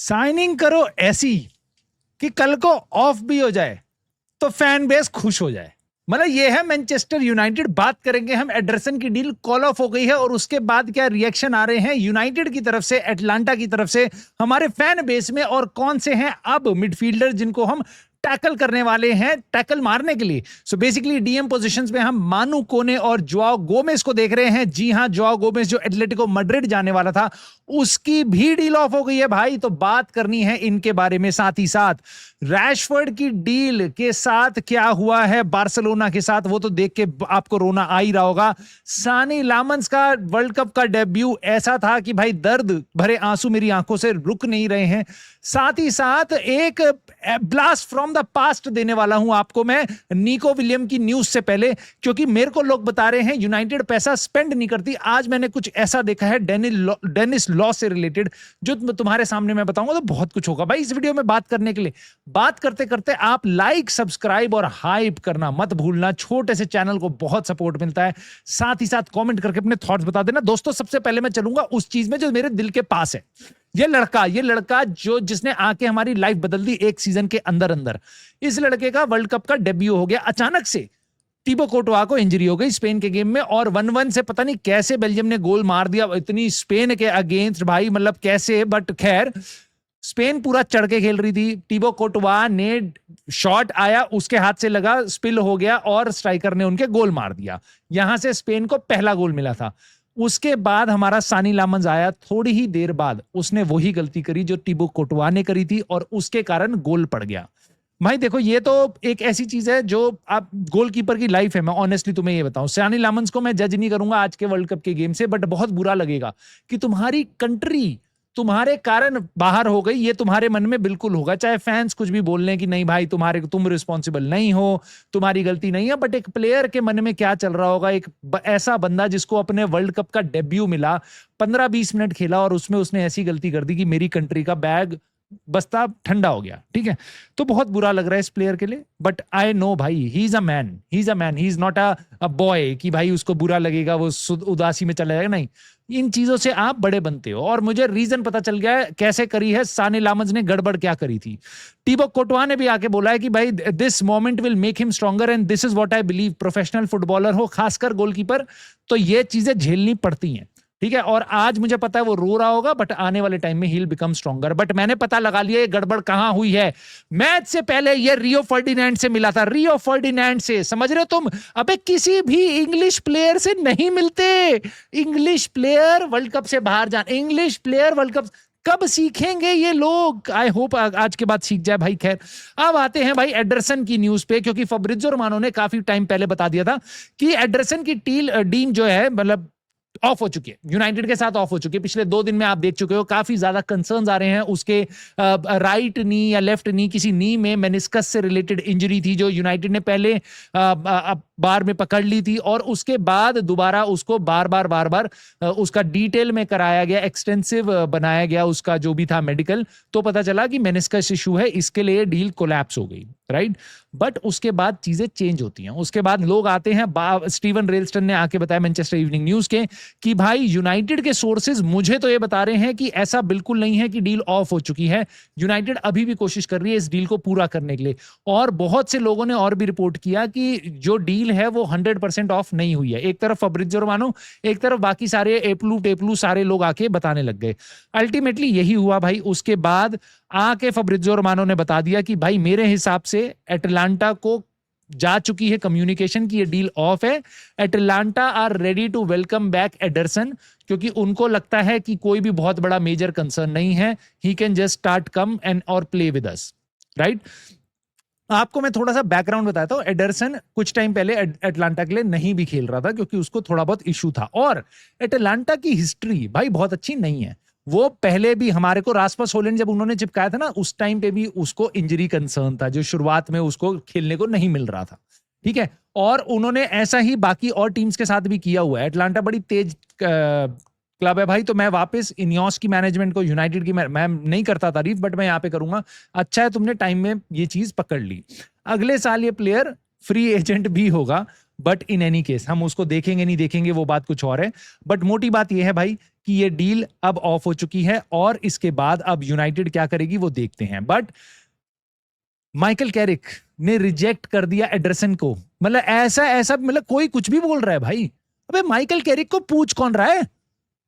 Signing करो ऐसी कि कल को ऑफ भी हो जाए तो फैन बेस खुश हो जाए। मतलब ये है मैनचेस्टर यूनाइटेड। बात करेंगे हम, एडरसन की डील कॉल ऑफ हो गई है और उसके बाद क्या रिएक्शन आ रहे हैं यूनाइटेड की तरफ से, एटलांटा की तरफ से, हमारे फैन बेस में, और कौन से हैं अब मिडफील्डर जिनको हम टैकल करने वाले हैं, टैकल मारने के लिए। सो बेसिकली डीएम पोजीशंस में हम मानू कोने और जोआओ गोमेज को देख रहे हैं। जी हां, जोआओ गोमेज जो एटलेटिको मैड्रिड जाने वाला था, उसकी भी डील ऑफ हो गई है भाई। तो बात करनी है इनके बारे में। साथ ही साथ रैशफोर्ड की डील के साथ क्या हुआ है बार्सिलोना के साथ, वो तो देख के आपको रोना आ ही रहा होगा। सानी लामंस का वर्ल्ड कप का डेब्यू ऐसा था कि भाई दर्द भरे आंसू मेरी आंखों से रुक नहीं रहे हैं। साथ ही साथ एक ब्लास्ट फ्रॉम द पास्ट देने वाला हूं आपको मैं निको विलियम की न्यूज से पहले, क्योंकि मेरे को लोग बता रहे हैं यूनाइटेड पैसा स्पेंड नहीं करती। आज मैंने कुछ ऐसा देखा है डेनिस लॉ से रिलेटेड, जो तुम्हारे सामने मैं बताऊंगा तो बहुत कुछ होगा भाई इस वीडियो में बात करने के लिए। बात करते करते आप लाइक, सब्सक्राइब और हाइप करना मत भूलना। छोटे से चैनल को बहुत सपोर्ट मिलता है। साथ ही साथ कमेंट करके अपने थॉट्स बता देना। दोस्तों सबसे पहले मैं चलूंगा उस चीज में जो मेरे दिल के पास है। ये लड़का जो जिसने आके हमारी लाइफ बदल दी एक सीजन के अंदर अंदर। इस लड़के का वर्ल्ड कप का डेब्यू हो गया अचानक से। टिबो कोर्टोआ को इंजरी हो गई स्पेन के गेम में और 1-1 से पता नहीं कैसे बेल्जियम ने गोल मार दिया इतनी स्पेन के अगेंस्ट भाई, मतलब कैसे, बट खैर स्पेन पूरा चढ़ के खेल रही थी। टिबो कोर्टोआ ने शॉट आया, उसके हाथ से लगा, स्पिल हो गया और स्ट्राइकर ने उनके गोल मार दिया। यहां से स्पेन को पहला गोल मिला था। उसके बाद हमारा सानी लामंस आया, थोड़ी ही देर बाद उसने वही गलती करी जो टिबो कोर्टोआ ने करी थी और उसके कारण गोल पड़ गया। भाई देखो ये तो एक ऐसी चीज है जो आप गोलकीपर की लाइफ है। मैं ऑनेस्टली तुम्हें ये बताऊं, सानी लामंस को मैं जज नहीं करूंगा आज के वर्ल्ड कप के गेम से, बट बहुत बुरा लगेगा कि तुम्हारी कंट्री तुम्हारे कारण बाहर हो गई। ये तुम्हारे मन में बिल्कुल होगा, चाहे फैंस कुछ भी बोल लें कि नहीं भाई तुम रिस्पॉन्सिबल नहीं हो, तुम्हारी गलती नहीं है, बट एक प्लेयर के मन में क्या चल रहा होगा। एक ऐसा बंदा जिसको अपने वर्ल्ड कप का डेब्यू मिला, 15-20 मिनट खेला और उसमें उसने ऐसी गलती कर दी कि मेरी कंट्री का बैग बस्ता ठंडा हो गया। ठीक है, तो बहुत बुरा लग रहा है इस प्लेयर के लिए, बट आई नो भाई he is a man, he is not a boy कि भाई उसको बुरा लगेगा, वो उदासी में चला जाएगा। नहीं, इन चीजों से आप बड़े बनते हो। और मुझे रीजन पता चल गया है कैसे करी है सानी लामंस ने गड़बड़ क्या करी थी। टिबो कोर्टोआ ने भी आके बोला है कि भाई this moment will make him stronger and this is what I believe. Professional footballer हो, खासकर गोलकीपर, तो ये चीजें झेलनी पड़ती हैं। ठीक है, और आज मुझे पता है वो रो रहा होगा, बट आने वाले टाइम में he will become stronger. But मैंने पता लगा लिया ये गड़बड़ कहां हुई है। मैच से पहले ये रियो फर्डिनैंड से मिला था, रियो फर्डिनैंड से, समझ रहे हो तुम? अबे किसी भी इंग्लिश प्लेयर से नहीं मिलते। इंग्लिश प्लेयर वर्ल्ड कप से बाहर जाना, इंग्लिश प्लेयर वर्ल्ड कप कब सीखेंगे ये लोग? आई होप आज के बाद सीख जाए भाई। खैर, अब आते हैं भाई एडरसन की न्यूज पे, क्योंकि फब्रिज़ो रोमानो ने काफी टाइम पहले बता दिया था कि एडरसन की डील जो है मतलब ऑफ हो चुकी है, यूनाइटेड के साथ ऑफ हो चुकी है। पिछले 2 दिन में आप देख चुके हो काफी ज्यादा कंसर्न्स आ रहे हैं उसके राइट नी या लेफ्ट नी, किसी नी में मेनिस्कस से रिलेटेड इंजरी थी जो यूनाइटेड ने पहले बार में पकड़ ली थी और उसके बाद दोबारा उसको बार बार उसका डिटेल में कराया गया, एक्सटेंसिव बनाया गया उसका जो भी था मेडिकल, तो पता चला कि मेनिस्कस इशू है, इसके लिए डील कोलैप्स हो गई, राइट। बट उसके बाद चीजें चेंज होती हैं। उसके बाद लोग आते हैं, स्टीवन रेलस्टन ने आके बताया मैनचेस्टर इवनिंग न्यूज के कि भाई यूनाइटेड के सोर्सेज मुझे तो ये बता रहे हैं कि ऐसा बिल्कुल नहीं है कि डील ऑफ हो चुकी है। यूनाइटेड अभी भी कोशिश कर रही है इस डील को पूरा करने के लिए। और बहुत से लोगों ने और भी रिपोर्ट किया कि जो डील है वो 100% ऑफ नहीं हुई है। एक तरफ फब्रिज़ो रोमानो, एक तरफ बाकी सारे एप्लू सारे लोग आके बताने लग गए। अल्टीमेटली यही हुआ भाई। उसके बाद आके फब्रिज़ो रोमानो ने बता दिया कि भाई मेरे हिसाब से एटलांटा को जा चुकी है कम्युनिकेशन की ये डील ऑफ है। Atalanta are ready to welcome back Ederson, क्योंकि उनको लगता है कि कोई भी बहुत बड़ा मेजर कंसर्न नहीं है, he can just start come and और प्ले विद अस, राइट। आपको मैं थोड़ा सा बैकग्राउंड बताता हूं। एडरसन कुछ टाइम पहले एटलांटा के लिए नहीं भी खेल रहा था क्योंकि उसको थोड़ा बहुत इशू था। और एटलांटा की हिस्ट्री भाई बहुत अच्छी नहीं है। वो पहले भी हमारे को रास्मस होलैंड जब उन्होंने चिपकाया था ना, उस टाइम पे भी उसको इंजरी कंसर्न था, जो शुरुआत में उसको खेलने को नहीं मिल रहा था। ठीक है, और उन्होंने ऐसा ही बाकी और टीम्स के साथ भी किया हुआ है। एटलांटा बड़ी तेज क्लब है भाई। तो मैं वापस इनियोस की मैनेजमेंट को, यूनाइटेड की मैं नहीं करता तारीफ, बट मैं यहाँ पे करूंगा, अच्छा है तुमने टाइम में ये चीज पकड़ ली। अगले साल ये प्लेयर फ्री एजेंट भी होगा, बट इन एनी केस हम उसको देखेंगे नहीं देखेंगे वो बात कुछ और है। बट मोटी बात यह है भाई कि ये डील अब ऑफ हो चुकी है और इसके बाद अब यूनाइटेड क्या करेगी वो देखते हैं। बट माइकल कैरिक ने रिजेक्ट कर दिया एडरसन को, मतलब ऐसा मतलब कोई कुछ भी बोल रहा है भाई। अबे माइकल कैरिक को पूछ कौन रहा है?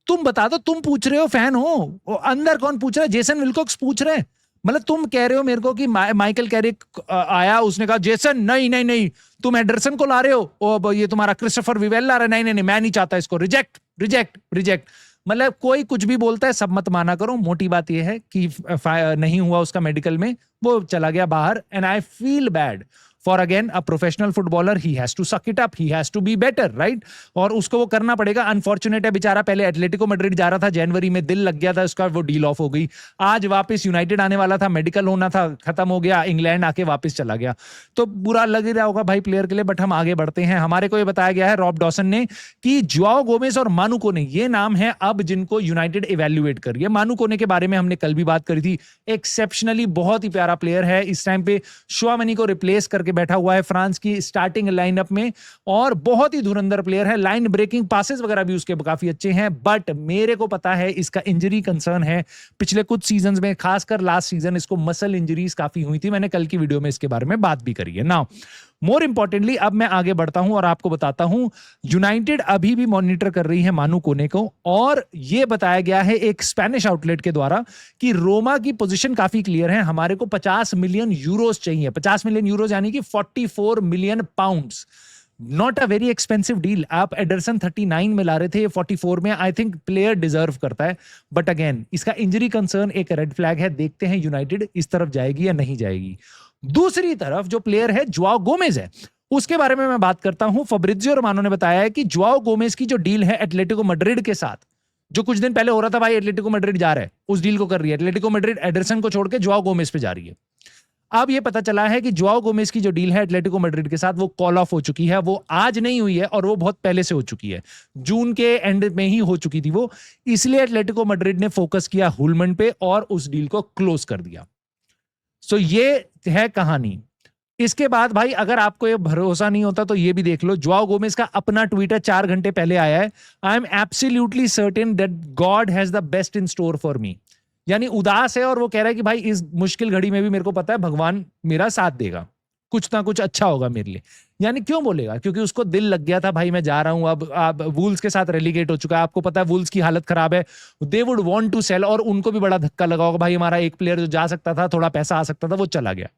तुम बता दो, तुम पूछ रहे हो, फैन हो, अंदर कौन पूछ रहा है? जेसन विल्कॉक्स पूछ रहे हैं। मतलब तुम कह रहे हो मेरे को कि माइकल कैरिक आया, उसने कहा जेसन नहीं नहीं नहीं तुम एडरसन को ला रहे हो, ओ ये तुम्हारा क्रिस्टोफर विवेल ला रहा है, नहीं नहीं नहीं मैं नहीं चाहता इसको, रिजेक्ट रिजेक्ट रिजेक्ट। मतलब कोई कुछ भी बोलता है सब मत माना करो। मोटी बात यह है कि नहीं हुआ उसका मेडिकल में, वो चला गया बाहर। And I feel bad for again a professional footballer, he has to suck it up, he has to be better, right? और उसको वो करना पड़ेगा। अनफॉर्चुनेट है बेचारा, पहले एटलेटिको मैड्रिड जा रहा था, जनवरी में दिल लग गया था उसका, वो डील ऑफ हो गई। आज वापस यूनाइटेड आने वाला था, मेडिकल होना था, खत्म हो गया, इंग्लैंड आके वापस चला गया। तो बुरा लग ही रहा होगा भाई प्लेयर के लिए। बट हम आगे बढ़ते हैं। हमारे को ये बताया गया है रॉब डॉसन ने कि जुआओ गोमेज और मानू कोने ये नाम है अब जिनको यूनाइटेड इवैल्यूएट कर रही है। मानू कोने के बारे में हमने कल भी बात करी थी, एक्सेप्शनली बहुत ही प्यारा प्लेयर है, इस टाइम पे शोआमनी को रिप्लेस करके बैठा हुआ है फ्रांस की स्टार्टिंग लाइनअप में, और बहुत ही धुरंधर प्लेयर है, लाइन ब्रेकिंग पासेस वगैरह भी उसके काफी अच्छे हैं। बट मेरे को पता है इसका इंजरी कंसर्न है। पिछले कुछ सीजन्स में, खासकर लास्ट सीजन, इसको मसल इंजरीज काफी हुई थी। मैंने कल की वीडियो में इसके बारे में बात भी करी है। नाउ मोर इंपॉर्टेंटली अब मैं आगे बढ़ता हूं और आपको बताता हूं यूनाइटेड अभी भी मॉनिटर कर रही है मानू कोने को, और यह बताया गया है एक स्पेनिश आउटलेट के द्वारा कि रोमा की पोजीशन काफी क्लियर है। हमारे को 50 मिलियन यूरोस चाहिए, 50 मिलियन यूरोस यानी कि 44 million pounds. Not a very expensive deal. आप एडरसन 39 में ला रहे थे, 44 में। आई थिंक प्लेयर डिजर्व करता है। बट अगेन इसका इंजरी कंसर्न एक रेड फ्लैग है। देखते हैं यूनाइटेड इस तरफ जाएगी या नहीं जाएगी। दूसरी तरफ जो प्लेयर है जुआओ गोमेज है, उसके बारे में मैं बात करता हूं। फब्रिजियो रोमानो ने बताया है कि जुआओ गोमेज की जो डील है एटलेटिको मैड्रिड के साथ, जो कुछ दिन पहले हो रहा था भाई एटलेटिको मैड्रिड जा रहा है, उस डील को कर रही है एटलेटिको मैड्रिड। एडरसन को छोड़ के जुआओ गोमेज पे जा रही है। अब यह पता चला है कि जुआओ गोमेज की जो डील है एटलेटिको मैड्रिड के साथ वो कॉल ऑफ हो चुकी है। वो आज नहीं हुई है और वो बहुत पहले से हो चुकी है, जून के एंड में ही हो चुकी थी वो। इसलिए एटलेटिको मैड्रिड ने फोकस किया हुलमन पे और उस डील को क्लोज कर दिया। सो ये है कहानी। इसके बाद भाई अगर आपको ये भरोसा नहीं होता तो ये भी देख लो, जुआओ गोमेज का अपना ट्वीटर 4 घंटे पहले आया है। I am absolutely certain that God has the best in store for me. यानी उदास है और वो कह रहा है कि भाई इस मुश्किल घड़ी में भी मेरे को पता है भगवान मेरा साथ देगा, कुछ ना कुछ अच्छा होगा मेरे लिए। यानी क्यों बोलेगा? क्योंकि उसको दिल लग गया था भाई मैं जा रहा हूं, अब वुल्स के साथ रेलीगेट हो चुका है। आपको पता है वुल्स की हालत खराब है, they would want to sell, और उनको भी बड़ा धक्का लगा होगा भाई हमारा एक प्लेयर जो जा सकता था, थोड़ा पैसा आ सकता था, वो चला गया।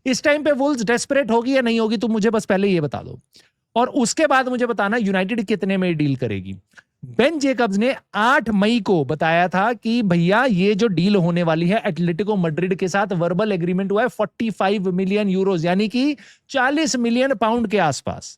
इस टाइम पे वुल्स डेस्परेट होगी या नहीं होगी, तो मुझे बस पहले ये बता दो, और उसके बाद मुझे बताना यूनाइटेड कितने में डील करेगी। बेन जेकब्स ने 8 मई को बताया था कि भैया ये जो डील होने वाली है एटलेटिको मैड्रिड के साथ, वर्बल एग्रीमेंट हुआ है 45 मिलियन यूरोज यानी कि 40 मिलियन पाउंड के आसपास।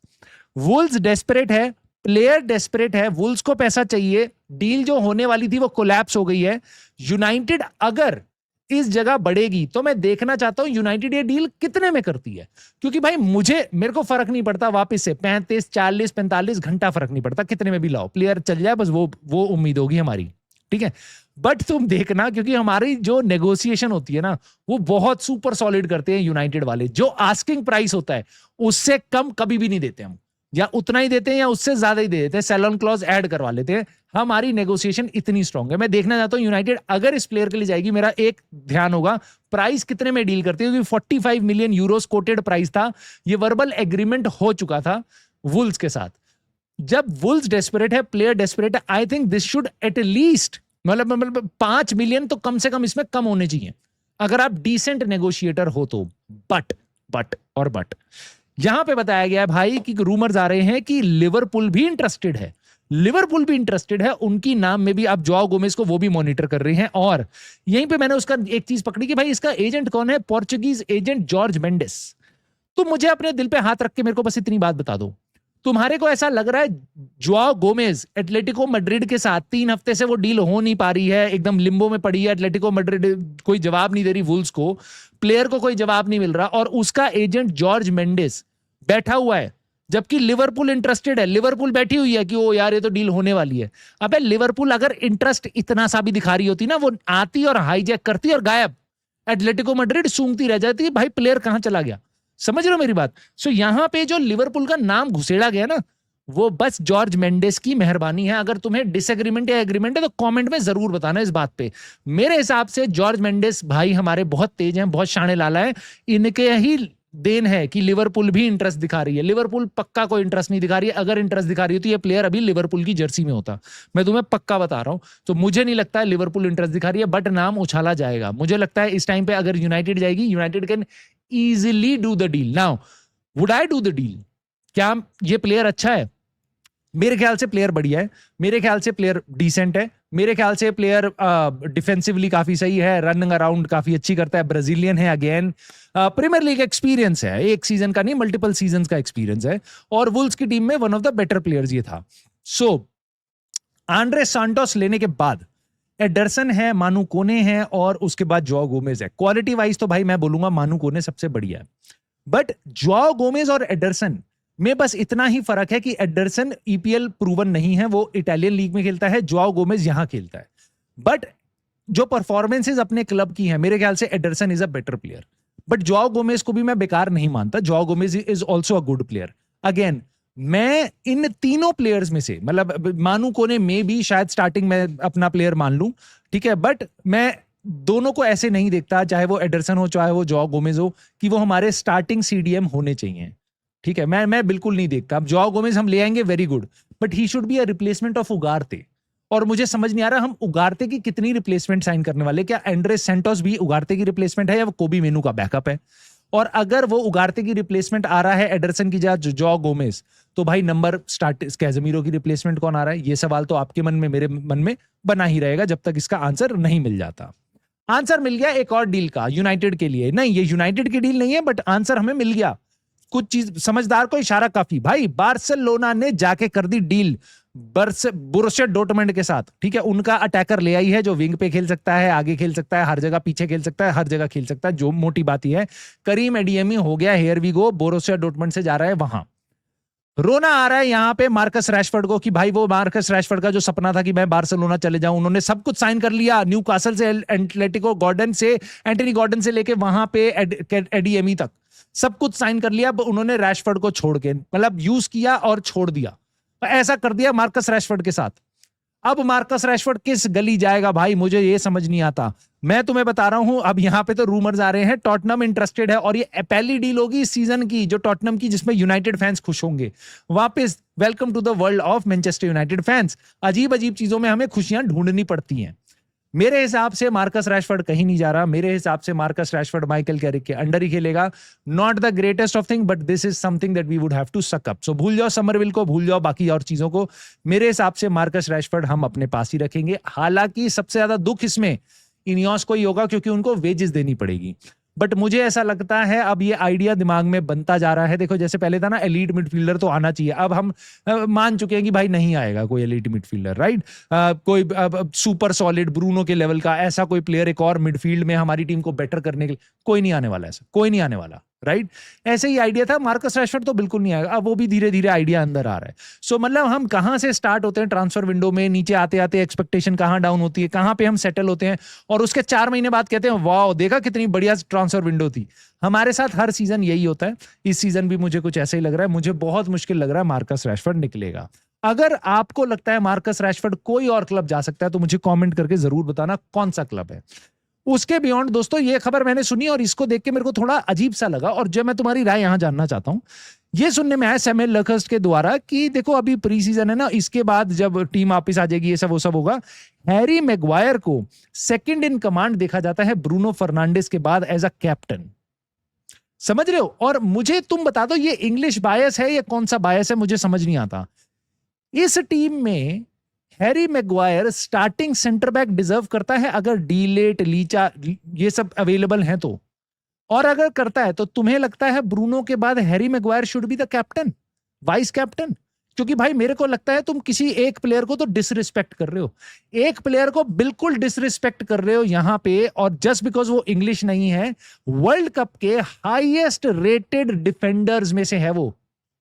वुल्स डेस्परेट है, प्लेयर डेस्परेट है, वुल्स को पैसा चाहिए। डील जो होने वाली थी वो कोलैप्स हो गई है। यूनाइटेड अगर इस जगह बढ़ेगी तो मैं देखना चाहता हूं यूनाइटेड ये डील कितने में करती है, क्योंकि भाई मेरे को फर्क नहीं पड़ता वापस से 35 40 45 घंटा फर्क नहीं पड़ता, कितने में भी लाओ प्लेयर चल जाए, बस वो उम्मीद होगी हमारी, ठीक है। बट तुम देखना, क्योंकि हमारी जो नेगोशिएशन होती है ना वो बहुत सुपर सॉलिड करते हैं यूनाइटेड वाले। जो आस्किंग प्राइस होता है उससे कम कभी भी नहीं देते हम, या उतना ही देते हैं या उससे ज्यादा ही दे देते हैं, सेल ऑन क्लॉज ऐड करवा लेते हैं। हमारी नेगोशिएशन इतनी स्ट्रांग है। मैं देखना चाहता हूं यूनाइटेड अगर इस प्लेयर के लिए जाएगी, मेरा एक ध्यान होगा प्राइस कितने में डील करती है, क्योंकि 45 मिलियन यूरोस कोटेड प्राइस था। ये वर्बल एग्रीमेंट हो चुका था वुल्स के साथ। जब वुल्स डेस्परेट है, प्लेयर डेस्परेट है, I think this should at least मतलब 5 मिलियन तो कम से कम इसमें कम होने चाहिए अगर आप डिसेंट नेगोशिएटर हो तो। बट यहां पे बताया गया है भाई कि रूमर्स आ रहे हैं कि लिवरपूल भी इंटरेस्टेड है। उनकी नाम में भी आप जुआओ गोमेज को वो भी मॉनिटर कर रहे हैं। और यहीं पे मैंने उसका एक चीज पकड़ी कि भाई इसका एजेंट कौन है, पोर्चुगीज एजेंट जॉर्ज मेंडिस। तो मुझे अपने दिल पे हाथ रख के मेरे को बस इतनी बात बता दो, तुम्हारे को ऐसा लग रहा है जुआओ गोमेज एटलेटिको मैड्रिड के साथ 3 हफ्ते से वो डील हो नहीं पा रही है, एकदम लिम्बो में पड़ी है, एटलेटिको मैड्रिड कोई जवाब नहीं दे रही वुल्स को, प्लेयर को कोई जवाब नहीं मिल रहा, और उसका एजेंट जॉर्ज मेंडिस बैठा हुआ है, जबकि लिवरपूल इंटरेस्टेड है। लिवरपूल बैठी हुई है कि ओ यार ये तो डील होने वाली है। अबे लिवरपूल अगर इंटरेस्ट इतना सा भी दिखा रही होती ना, वो आती और हाईजैक करती और गायब, एटलेटिको मैड्रिड सूंघती रह जाती, भाई प्लेयर कहां चला गया। समझ रहे हो मेरी बात? सो यहां पे जो लिवरपूल का नाम घुसेड़ा गया ना, वो बस जॉर्ज मेंडेस की मेहरबानी है। अगर तुम्हें डिसएग्रीमेंट या एग्रीमेंट है तो कमेंट में जरूर बताना इस बात पे। मेरे हिसाब से जॉर्ज मेंडेस भाई हमारे बहुत तेज हैं, बहुत शाणे लाला है, इनके ही देन है कि लिवरपूल भी इंटरेस्ट दिखा रही है। लिवरपूल पक्का कोई इंटरेस्ट नहीं दिखा रही है, अगर इंटरेस्ट दिखा रही है तो ये प्लेयर अभी लिवरपूल की जर्सी में होता, मैं तुम्हें पक्का बता रहा हूं। तो मुझे नहीं लगता है लिवरपूल इंटरेस्ट दिखा रही है, बट नाम उछाला जाएगा। मुझे लगता है इस टाइम पे अगर यूनाइटेड जाएगी, United can easily do the deal. Now would I do the deal? क्या ये प्लेयर अच्छा है? मेरे ख्याल से प्लेयर बढ़िया है, मेरे ख्याल से प्लेयर डिसेंट है, मेरे ख्याल से प्लेयर डिफेंसिवली काफी सही है, रनिंग अराउंड काफी अच्छी करता है, ब्राजीलियन है, अगेन प्रीमियर लीग एक्सपीरियंस है, एक सीजन का नहीं मल्टीपल सीजन का एक्सपीरियंस है, और वुल्व्स की टीम में one of the better players ये था। सो आंड्रे सांटोस लेने के बाद एडरसन है, मानू कोने है, और उसके बाद जोआ गोमेज है। क्वालिटी वाइज तो भाई मैं बोलूंगा मानू कोने सबसे बढ़िया है, बट जोआ गोमेज और एडरसन में बस इतना ही फर्क है कि एडरसन ईपीएल प्रूवन नहीं है, वो इटालियन लीग में खेलता है, जोआ गोमेज यहां खेलता है। बट जो परफॉर्मेंसेज अपने क्लब की है, मेरे ख्याल से Ederson is a better player, but Joao Gomes को भी मैं बेकार नहीं मानता। Joao Gomes is also a good player. Again मैं इन तीनों प्लेयर्स में से, मतलब मानू कोने में भी शायद स्टार्टिंग में अपना प्लेयर मान लूं, ठीक है, बट मैं दोनों को ऐसे नहीं देखता, चाहे वो एडरसन हो चाहे वो जोआ गोमेज हो, कि वो हमारे स्टार्टिंग सीडीएम होने चाहिए, ठीक है। मैं बिल्कुल नहीं देखता। अब जोआ गोमेज हम ले आएंगे, very good, but he should be a replacement of Ugarte, और मुझे समझ नहीं आ रहा हम उगारते की कितनी रिप्लेसमेंट साइन करने वाले। क्या एंड्रे सेंटोस भी उगारते की रिप्लेसमेंट है या वो कोबी मेनू का बैकअप है? और अगर वो उगारते की रिप्लेसमेंट आ रहा है एडरसन की जगह जोआ गोमेज, तो भाई नंबर स्टार्ट कैज़ेमीरो की रिप्लेसमेंट कौन आ रहा है? ये सवाल तो आपके मन में मेरे मन में बना ही रहेगा जब तक इसका आंसर नहीं मिल जाता। आंसर मिल गया एक और डील का यूनाइटेड के लिए। नहीं, ये यूनाइटेड की डील नहीं है, बट आंसर हमें मिल गया। कुछ चीज समझदार को इशारा काफी। भाई बार्सिलोना ने जाके कर दी डील बोरुसिया डॉर्टमुंड के साथ, ठीक है। उनका अटैकर ले आई है जो विंग पे खेल सकता है, आगे खेल सकता है, हर जगह पीछे खेल सकता है, हर जगह खेल सकता है। जो मोटी बात ही है, करीम एडियमी हो गया here we go, Borussia Dortmund से जा रहा है वहां। रोना आ रहा है यहाँ पे मार्कस रैशफोर्ड को कि भाई वो मार्कस रैशफोर्ड का जो सपना था कि मैं बार्सिलोना चले जाऊं, उन्होंने सब कुछ साइन कर लिया, न्यूकासल से एटलेटिको गॉर्डन से, एंटनी गॉर्डन से लेके वहां पे एडीएमई तक सब कुछ साइन कर लिया। उन्होंने रैशफोर्ड को छोड़ के, मतलब यूज किया और छोड़ दिया, ऐसा कर दिया मार्कस रैशफोर्ड के साथ। अब मार्कस रैशफोर्ड किस गली जाएगा भाई, मुझे ये समझ नहीं आता। मैं तुम्हें बता रहा हूं, अब यहां पे तो रूमर्स आ रहे हैं टॉटनम इंटरेस्टेड है, और ये पहली डील होगी इस सीजन की जो टॉटनम की, जिसमें यूनाइटेड फैंस खुश होंगे। वापस welcome to the world of Manchester United fans. अजीब अजीब चीजों में हमें खुशियां ढूंढनी पड़ती हैं। मेरे हिसाब से मार्कस रैशफोर्ड कहीं नहीं जा रहा। मेरे हिसाब से मार्कस रैशफोर्ड माइकल कैरिक के अंडर ही खेलेगा। Not the greatest of thing, but this is something that we would have to suck up. So भूल जाओ समरविल को, भूल जाओ बाकी और चीजों को। मेरे हिसाब से मार्कस रैशफोर्ड हम अपने पास ही रखेंगे। हालांकि सबसे ज्यादा दुख इसमें इनियोस को ही होगा, क्योंकि उनको वेजेस देनी पड़ेगी। बट मुझे ऐसा लगता है अब ये आइडिया दिमाग में बनता जा रहा है। देखो जैसे पहले था ना एलीट मिडफील्डर तो आना चाहिए, अब हम मान चुके हैं कि भाई नहीं आएगा कोई एलीट मिडफील्डर, राइट। कोई सुपर सॉलिड ब्रूनो के लेवल का ऐसा कोई प्लेयर एक और मिडफील्ड में हमारी टीम को बेटर करने के लिए कोई नहीं आने वाला, ऐसा कोई नहीं आने वाला, राइट। ऐसे ही आइडिया था। मार्कस रैशफोर्ड तो बिल्कुल नहीं आएगा, अब वो भी धीरे धीरे आइडिया अंदर आ रहा है। सो मतलब हम कहां से स्टार्ट होते हैं ट्रांसफर विंडो में, नीचे आते आते एक्सपेक्टेशन कहां डाउन होती है, कहां पे हम सेटल होते हैं, और उसके 4 महीने बाद कहते हैं वाओ देखा कितनी बढ़िया ट्रांसफर विंडो थी। हमारे साथ हर सीजन यही होता है। इस सीजन भी मुझे कुछ ऐसा ही लग रहा है। मुझे बहुत मुश्किल लग रहा है मार्कस रैशफोर्ड निकलेगा। अगर आपको लगता है मार्कस रैशफोर्ड कोई और क्लब जा सकता है तो मुझे कमेंट करके जरूर बताना कौन सा क्लब है। उसके बियॉन्ड दोस्तों ये खबर मैंने सुनी और इसको देख के मेरे को थोड़ा अजीब सा लगा, और जब मैं तुम्हारी राय यहां जानना चाहता हूं। ये सुनने में आया सैमुअल लकहर्स्ट के द्वारा कि देखो अभी प्री सीजन है ना, इसके बाद जब टीम वापस आ जाएगी ये सब वो सब होगा, हैरी मैग्वायर को सेकंड इन कमांड देखा जाता है ब्रूनो फर्नांडिस के बाद एज अ कैप्टन। समझ रहे हो? और मुझे तुम बता दो ये इंग्लिश बायस है या कौन सा बायस है, मुझे समझ नहीं आता। इस टीम में Harry Maguire starting centre back deserve करता है अगर डीलेट लीचा ये सब अवेलेबल हैं तो, और अगर करता है तो तुम्हें लगता है ब्रूनो के बाद Harry Maguire should be the captain, vice captain? क्योंकि भाई मेरे को लगता है तुम किसी एक प्लेयर को तो डिसरिस्पेक्ट कर रहे हो, एक प्लेयर को बिल्कुल डिसरिस्पेक्ट कर रहे हो यहां पे, और जस्ट बिकॉज वो इंग्लिश नहीं है। वर्ल्ड कप के हाईएस्ट रेटेड डिफेंडर्स में से है वो,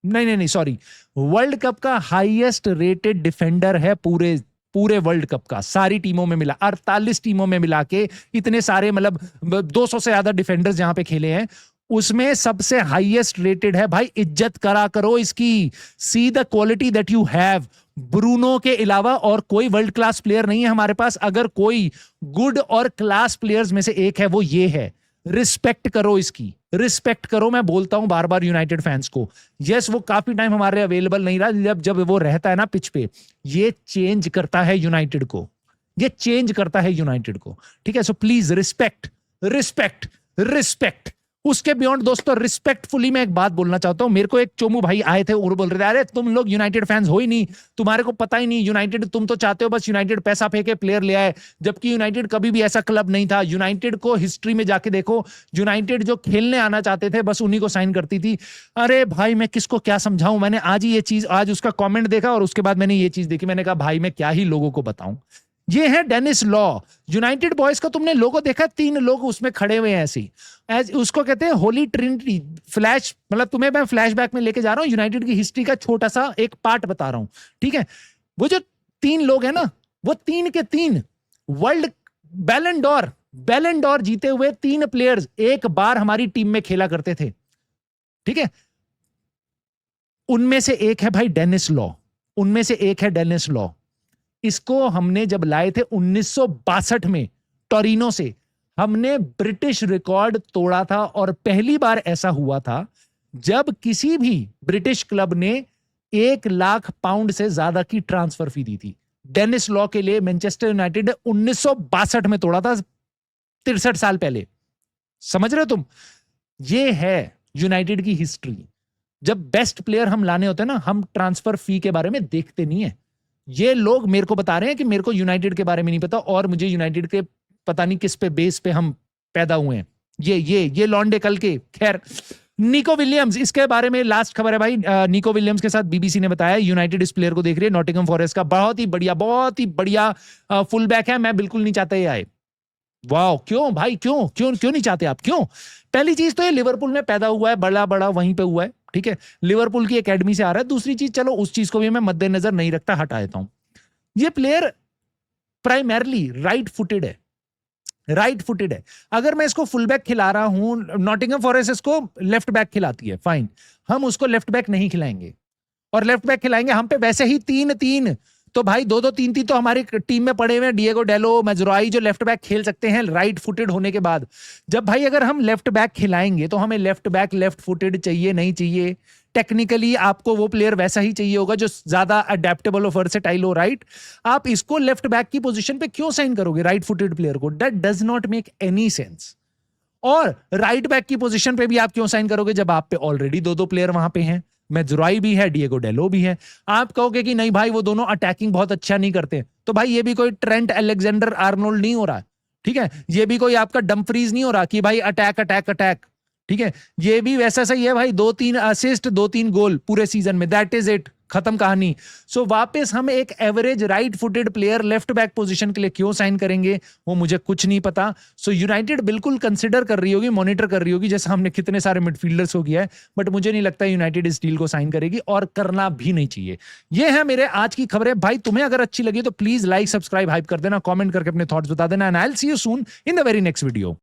नहीं सॉरी, वर्ल्ड कप का हाईएस्ट रेटेड डिफेंडर है पूरे वर्ल्ड कप का, सारी टीमों में मिला 48 टीमों में मिला के इतने सारे, मतलब 200 से ज्यादा डिफेंडर्स जहां पे खेले हैं, उसमें सबसे हाईएस्ट रेटेड है भाई, इज्जत करा करो इसकी। See the quality that you have. Bruno के अलावा और कोई वर्ल्ड क्लास प्लेयर नहीं है हमारे पास। अगर कोई गुड और क्लास प्लेयर्स में से एक है वो ये है। रिस्पेक्ट करो इसकी, रिस्पेक्ट करो। मैं बोलता हूं बार बार यूनाइटेड फैंस को, यस वो काफी टाइम हमारे अवेलेबल नहीं रहा, जब वो रहता है ना पिच पे, ये चेंज करता है यूनाइटेड को, ये चेंज करता है यूनाइटेड को, ठीक है। So please respect, respect, respect. उसके बियॉन्ड दोस्तों रिस्पेक्टफुली मैं एक बात बोलना चाहता हूं। मेरे को एक चोमू भाई आए थे और बोल रहे थे, अरे तुम लोग यूनाइटेड फैंस हो ही नहीं, तुम्हारे को पता ही नहीं यूनाइटेड, तुम तो चाहते हो बस यूनाइटेड पैसा फेंके प्लेयर ले आए, जबकि यूनाइटेड कभी भी ऐसा क्लब नहीं था। यूनाइटेड को हिस्ट्री में जाके देखो, यूनाइटेड जो खेलने आना चाहते थे बस उन्हीं को साइन करती थी। अरे भाई मैं किसको क्या समझाऊं, मैंने आज ही ये चीज, आज उसका कॉमेंट देखा और उसके बाद मैंने ये चीज देखी, मैंने कहा भाई मैं क्या ही लोगों को बताऊं। ये है डेनिस लॉ। यूनाइटेड बॉयज का तुमने लोगो देखा, 3 लोग उसमें खड़े हुए हैं ऐसे, एज उसको कहते हैं होली ट्रिनिटी। फ्लैश मतलब तुम्हें मैं फ्लैशबैक में लेके जा रहा हूं, यूनाइटेड की हिस्ट्री का छोटा सा एक पार्ट बता रहा हूं, ठीक है। वो जो 3 लोग हैं ना, वो 3 के 3 वर्ल्ड बैलन डॉर जीते हुए 3 प्लेयर्स एक बार हमारी टीम में खेला करते थे, ठीक है। उनमें से एक है भाई डेनिस लॉ, उनमें से एक है डेनिस लॉ। इसको हमने जब लाए थे 1962 में टोरिनो से, हमने ब्रिटिश रिकॉर्ड तोड़ा था। और पहली बार ऐसा हुआ था जब किसी भी ब्रिटिश क्लब ने 1 लाख पाउंड से ज्यादा की ट्रांसफर फी दी थी। डेनिस लॉ के लिए मैनचेस्टर यूनाइटेड 1962 में तोड़ा था, 63 साल पहले। समझ रहे हो तुम? ये है यूनाइटेड की हिस्ट्री। जब बेस्ट प्लेयर हम लाने होते हैं ना, हम ट्रांसफर फी के बारे में देखते नहीं है। ये लोग मेरे को बता रहे हैं कि मेरे को यूनाइटेड के बारे में नहीं पता, और मुझे यूनाइटेड के पता नहीं किस पे बेस पे हम पैदा हुए हैं। ये लॉन्डे कल के। खैर, निको विलियम्स, इसके बारे में लास्ट खबर है भाई। निको विलियम्स के साथ बीबीसी ने बताया यूनाइटेड इस प्लेयर को देख रही है, नॉटिंघम फॉरेस्ट का बहुत ही बढ़िया फुल बैक है। मैं बिल्कुल नहीं चाहता ये आए। वाह, क्यों भाई, क्यों नहीं चाहते आप? क्यों? पहली चीज तो ये लिवरपूल में पैदा हुआ है, बड़ा वहीं पे हुआ है, ठीक है। लिवरपूल की एकेडमी से आ रहा है। दूसरी चीज, चलो उस चीज को भी मैं मद्देनजर नहीं रखता, हटा देता हूं। ये प्लेयर प्राइमरली राइट फुटेड है। अगर मैं इसको फुल बैक खिला रहा हूं, नॉटिंघम फॉरेस्ट इसको लेफ्ट बैक खिलाती है, फाइन, हम उसको लेफ्ट बैक नहीं खिलाएंगे, और लेफ्ट बैक खिलाएंगे हम पे वैसे ही 3-3, तो भाई 2-2 3-3 तो हमारी टीम में पड़े हुए हैं। डिएगो डेलो, मजुराई जो लेफ्ट बैक खेल सकते हैं राइट फुटेड होने के बाद। जब भाई अगर हम लेफ्ट बैक खिलाएंगे तो हमें लेफ्ट बैक लेफ्ट फुटेड चाहिए नहीं चाहिए? टेक्निकली आपको वो प्लेयर वैसा ही चाहिए होगा जो ज्यादा अडेप्टेबल और वर्सेटाइल हो, राइट। आप इसको लेफ्ट बैक की पोजीशन पे क्यों साइन करोगे राइट फुटेड प्लेयर को? That does not make any sense. और राइट बैक की पोजीशन पे भी आप क्यों साइन करोगे जब आप पे ऑलरेडी 2-2 प्लेयर वहां पे हैं? मेजुराई भी है, डिएगो डेलो भी है। आप कहोगे कि नहीं भाई वो दोनों अटैकिंग बहुत अच्छा नहीं करते, तो भाई ये भी कोई ट्रेंट अलेक्जेंडर आर्नोल्ड नहीं हो रहा, ठीक है। ये भी कोई आपका डम्फ्रीज नहीं हो रहा कि भाई अटैक अटैक अटैक, ठीक है। ये भी वैसा सही है भाई, 2-3 असिस्ट 2-3 गोल पूरे सीजन में, दैट इज इट, खत्म कहानी। सो वापस हम एक average right footed player left back position के लिए क्यों साइन करेंगे, वो मुझे कुछ नहीं पता। सो यूनाइटेड बिल्कुल कंसिडर कर रही होगी, मॉनिटर कर रही होगी, जैसे हमने कितने सारे मिडफील्डर्स को किया है, बट मुझे नहीं लगता यूनाइटेड इस डील को साइन करेगी, और करना भी नहीं चाहिए। ये है मेरे आज की खबरें। भाई तुम्हें अगर अच्छी लगी तो प्लीज लाइक, सब्सक्राइब, हाइप कर देना, कॉमेंट करके अपने थॉट्स बता देना, and I will see you soon in the very next video.